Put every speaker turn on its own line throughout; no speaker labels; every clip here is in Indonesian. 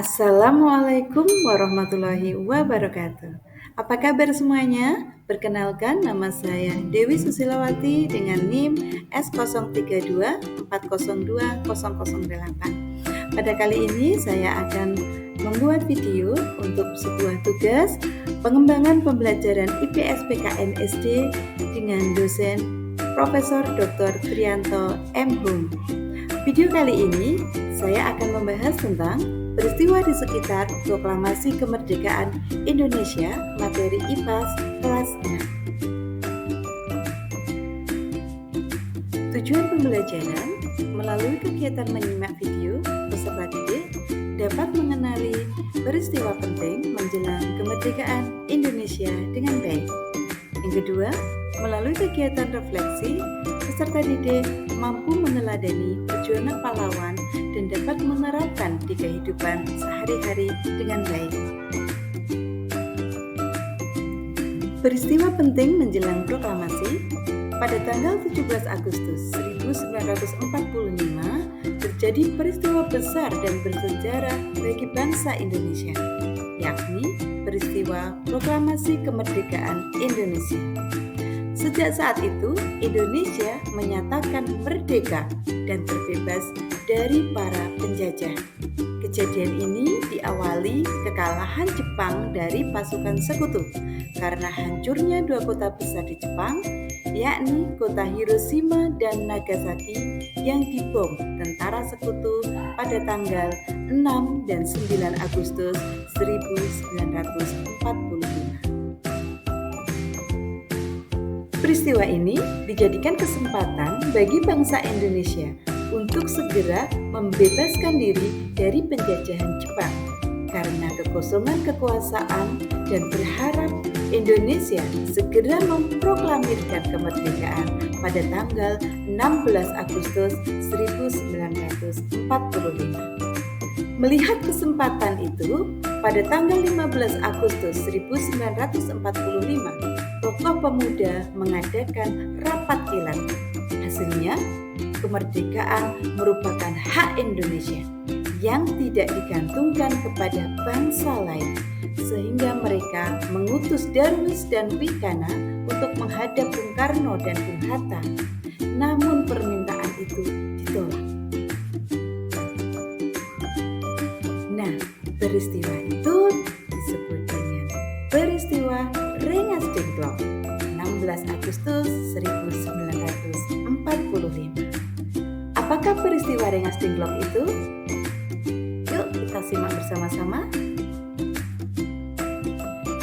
Assalamualaikum warahmatullahi wabarakatuh. Apa kabar semuanya? Perkenalkan, nama saya Dewi Susilawati dengan NIM S0324020008. Pada kali ini saya akan membuat video untuk sebuah tugas pengembangan pembelajaran IPS PKN SD dengan dosen Profesor Dr. Trianto M. Hum. Video kali ini saya akan membahas tentang peristiwa di sekitar Proklamasi Kemerdekaan Indonesia, materi IPAS kelas 6. Tujuan pembelajaran melalui kegiatan menyimak video peserta didik dapat mengenali peristiwa penting menjelang kemerdekaan Indonesia dengan baik. Yang kedua, melalui kegiatan refleksi, peserta didik mampu meneladani perjuangan pahlawan dan dapat menerapkan di kehidupan sehari-hari dengan baik. Peristiwa penting menjelang proklamasi. Pada tanggal 17 Agustus 1945 terjadi peristiwa besar dan bersejarah bagi bangsa Indonesia, yakni peristiwa Proklamasi Kemerdekaan Indonesia. Sejak saat itu, Indonesia menyatakan merdeka dan terbebas dari para penjajah. Kejadian ini diawali kekalahan Jepang dari pasukan sekutu karena hancurnya dua kota besar di Jepang, yakni kota Hiroshima dan Nagasaki yang dibom tentara sekutu pada tanggal 6 dan 9 Agustus 1945. Peristiwa ini dijadikan kesempatan bagi bangsa Indonesia untuk segera membebaskan diri dari penjajahan Jepang karena kekosongan kekuasaan dan berharap Indonesia segera memproklamirkan kemerdekaan pada tanggal 16 Agustus 1945. Melihat kesempatan itu, pada tanggal 15 Agustus 1945, tokoh pemuda mengadakan rapat kilat. Hasilnya, kemerdekaan merupakan hak Indonesia yang tidak digantungkan kepada bangsa lain, sehingga mereka mengutus Darwis dan Wikana untuk menghadap Bung Karno dan Bung Hatta. Namun permintaan itu ditolak. Nah, peristiwa itu disebut dengan peristiwa Rengas Dengklok 16 Agustus 1945. Apakah peristiwa Rengas Dengklok itu? Yuk kita simak bersama-sama.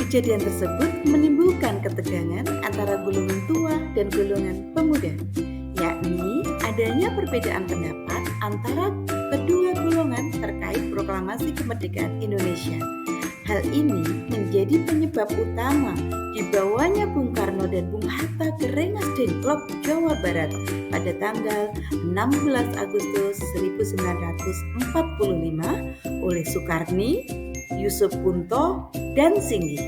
Kejadian tersebut menimbulkan ketegangan antara golongan tua dan golongan pemuda, yakni adanya perbedaan pendapat antara kedua golongan terkait proklamasi kemerdekaan Indonesia. Hal ini menjadi penyebab utama dibawanya Bung Karno dan Bung Hatta ke Rengas Dengklok, Jawa Barat pada tanggal 16 Agustus 1945 oleh Sukarni, Yusuf Punto, dan Singgi.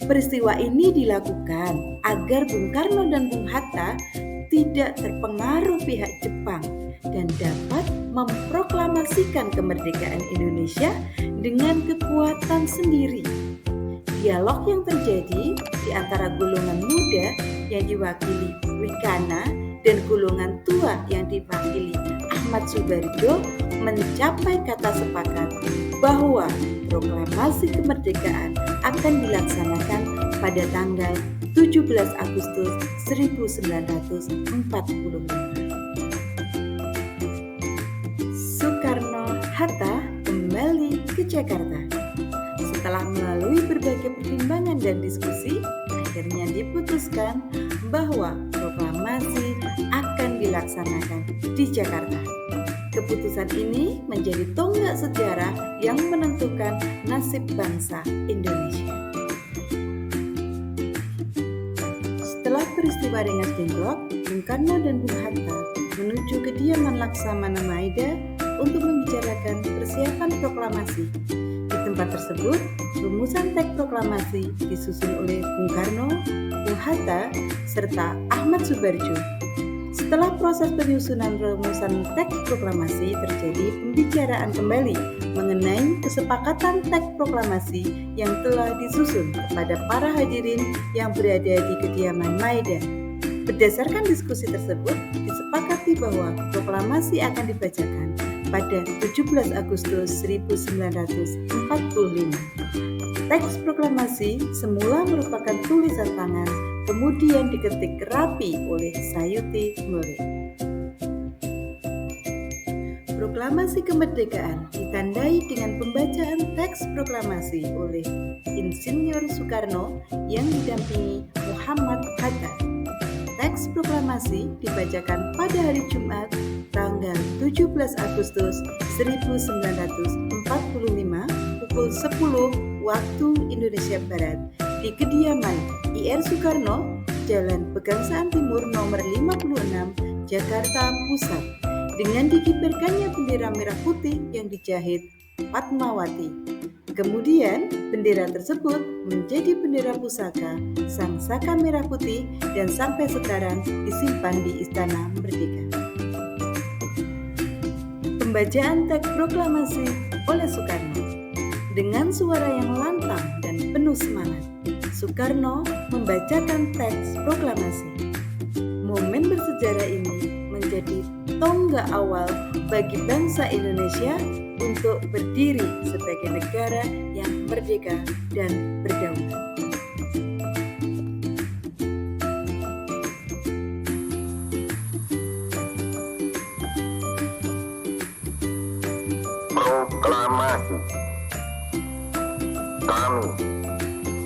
Peristiwa ini dilakukan agar Bung Karno dan Bung Hatta tidak terpengaruh pihak Jepang dan dapat memproklamasikan kemerdekaan Indonesia dengan kekuatan sendiri. Dialog yang terjadi di antara golongan muda yang diwakili Wikana dan golongan tua yang diwakili Ahmad Subarjo mencapai kata sepakat bahwa proklamasi kemerdekaan akan dilaksanakan pada tanggal 17 Agustus 1945. Soekarno-Hatta kembali ke Jakarta. Setelah melalui berbagai pertimbangan dan diskusi, akhirnya diputuskan bahwa proklamasi akan dilaksanakan di Jakarta. Keputusan ini menjadi tonggak sejarah yang menentukan nasib bangsa Indonesia. Setelah peristiwa Rengas Dengklok, Bung Karno dan Bung Hatta menuju kediaman Laksamana Maeda untuk membicarakan persiapan proklamasi. Di tempat tersebut, rumusan teks proklamasi disusun oleh Bung Karno, Bung Hatta, serta Ahmad Subarjo. Setelah proses penyusunan rumusan teks proklamasi, terjadi pembicaraan kembali mengenai kesepakatan teks proklamasi yang telah disusun kepada para hadirin yang berada di kediaman Maeda. Berdasarkan diskusi tersebut, disepakati bahwa proklamasi akan dibacakan pada 17 Agustus 1945. Teks proklamasi semula merupakan tulisan tangan, kemudian diketik rapi oleh Sayuti Murray. Proklamasi kemerdekaan ditandai dengan pembacaan teks proklamasi oleh Insinyur Soekarno yang didampingi Muhammad Hatta. Teks proklamasi dibacakan pada hari Jumat, tanggal 17 Agustus 1945 pukul 10 waktu Indonesia Barat di kediaman Ir Soekarno, Jalan Pegangsaan Timur nomor 56, Jakarta Pusat, dengan dikibarkannya bendera merah putih yang dijahit Fatmawati. Kemudian, bendera tersebut menjadi bendera pusaka Sang Saka Merah Putih dan sampai sekarang disimpan di Istana Merdeka. Pembacaan teks proklamasi oleh Soekarno. Dengan suara yang lantang dan penuh semangat, Soekarno membacakan teks proklamasi. Momen bersejarah ini menjadi tonggak awal bagi bangsa Indonesia untuk berdiri sebagai negara yang merdeka dan berdaulat.
Proklamasi. Kami,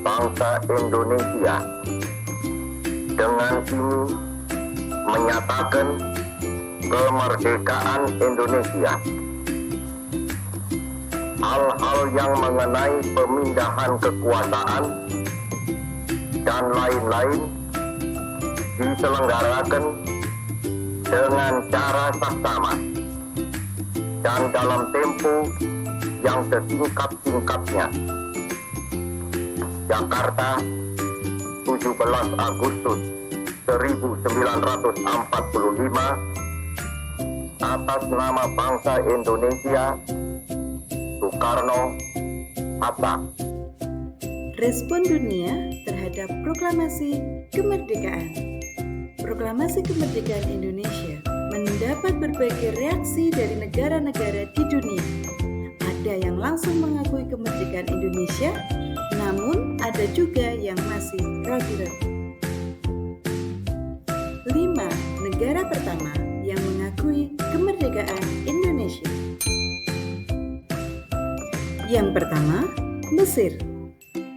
bangsa Indonesia, dengan ini menyatakan kemerdekaan Indonesia. Hal-hal yang mengenai pemindahan kekuasaan dan lain-lain diselenggarakan dengan cara saksama dan dalam tempo yang sesingkat-singkatnya. Jakarta, 17 Agustus 1945, atas nama bangsa Indonesia, Soekarno, Hatta.
Respon dunia terhadap proklamasi kemerdekaan. Proklamasi kemerdekaan Indonesia mendapat berbagai reaksi dari negara-negara di dunia. Ada yang langsung mengakui kemerdekaan Indonesia, namun ada juga yang masih ragu-ragu. 5 negara pertama yang mengakui kemerdekaan Indonesia. Yang pertama, Mesir.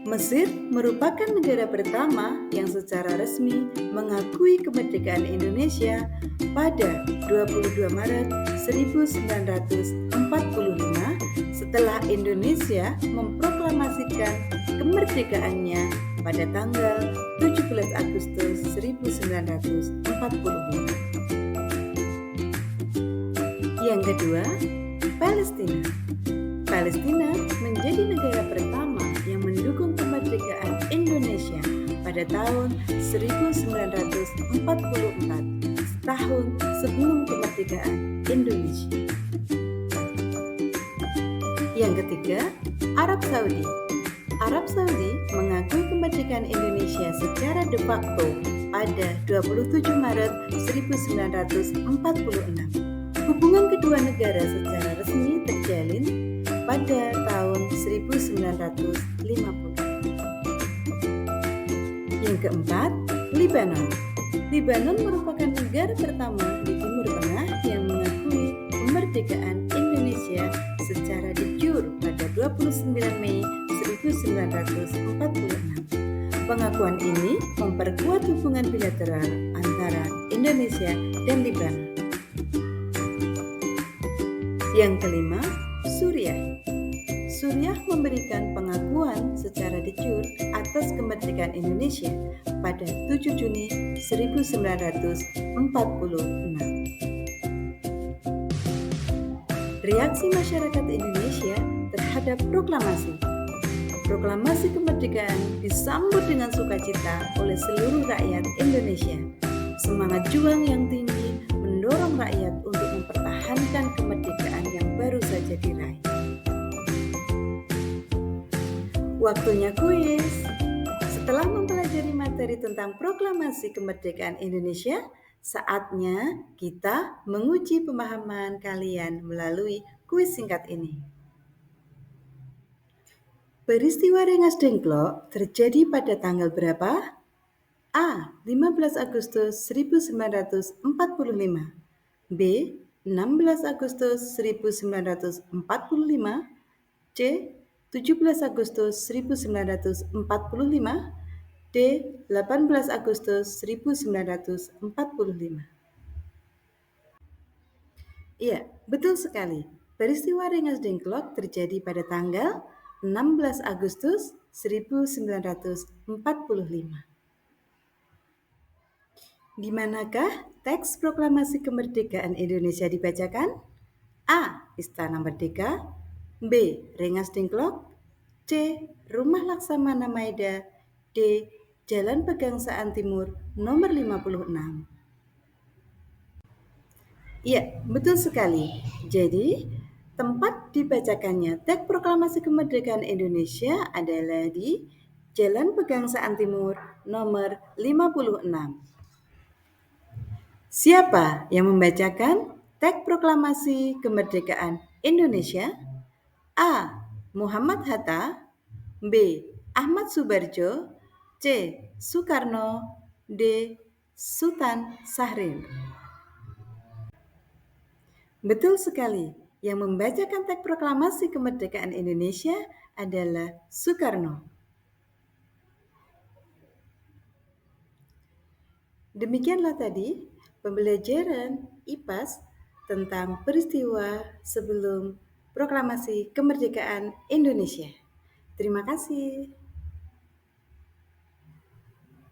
Mesir merupakan negara pertama yang secara resmi mengakui kemerdekaan Indonesia pada 22 Maret 1945 setelah Indonesia memproklamasikan kemerdekaannya pada tanggal 17 Agustus 1945. Yang kedua, Palestina. Palestina menjadi negara pertama yang mendukung kemerdekaan Indonesia pada tahun 1944, setahun sebelum kemerdekaan Indonesia. Yang ketiga, Arab Saudi. Arab Saudi mengakui kemerdekaan Indonesia secara de facto pada 27 Maret 1946. Hubungan kedua negara secara resmi terjalin pada tahun 1950. Yang keempat, Libanon. Libanon merupakan negara pertama di Timur Tengah yang mengakui kemerdekaan Indonesia secara de jure pada 29 Mei 1946. Pengakuan ini memperkuat hubungan bilateral antara Indonesia dan Libanon. Yang kelima, Suriah. Suriah memberikan pengakuan secara de jure atas kemerdekaan Indonesia pada 7 Juni 1946. Reaksi masyarakat Indonesia terhadap proklamasi. Proklamasi kemerdekaan disambut dengan sukacita oleh seluruh rakyat Indonesia. Semangat juang yang tinggi mendorong rakyat untuk mempertahankan kemerdekaan yang baru saja diraih. Waktunya kuis. Setelah mempelajari materi tentang Proklamasi Kemerdekaan Indonesia, saatnya kita menguji pemahaman kalian melalui kuis singkat ini. Peristiwa Rengas Dengklok terjadi pada tanggal berapa? A. 15 Agustus 1945. B. 16 Agustus 1945. C. 17 Agustus 1945. D. 18 Agustus 1945. Iya, betul sekali. Peristiwa Rengas Dengklok terjadi pada tanggal 16 Agustus 1945. Di manakah teks Proklamasi Kemerdekaan Indonesia dibacakan? A. Istana Merdeka. B. Rengas Dengklok. C. Rumah Laksamana Maeda. D. Jalan Pegangsaan Timur nomor 56. Iya, betul sekali. Jadi, tempat dibacakannya teks Proklamasi Kemerdekaan Indonesia adalah di Jalan Pegangsaan Timur nomor 56. Siapa yang membacakan teks Proklamasi Kemerdekaan Indonesia? A. Muhammad Hatta. B. Ahmad Subarjo. C. Soekarno. D. Sultan Syahrir. Betul sekali. Yang membacakan teks Proklamasi Kemerdekaan Indonesia adalah Soekarno. Demikianlah tadi pembelajaran IPAS tentang peristiwa sebelum Proklamasi Kemerdekaan Indonesia. Terima kasih.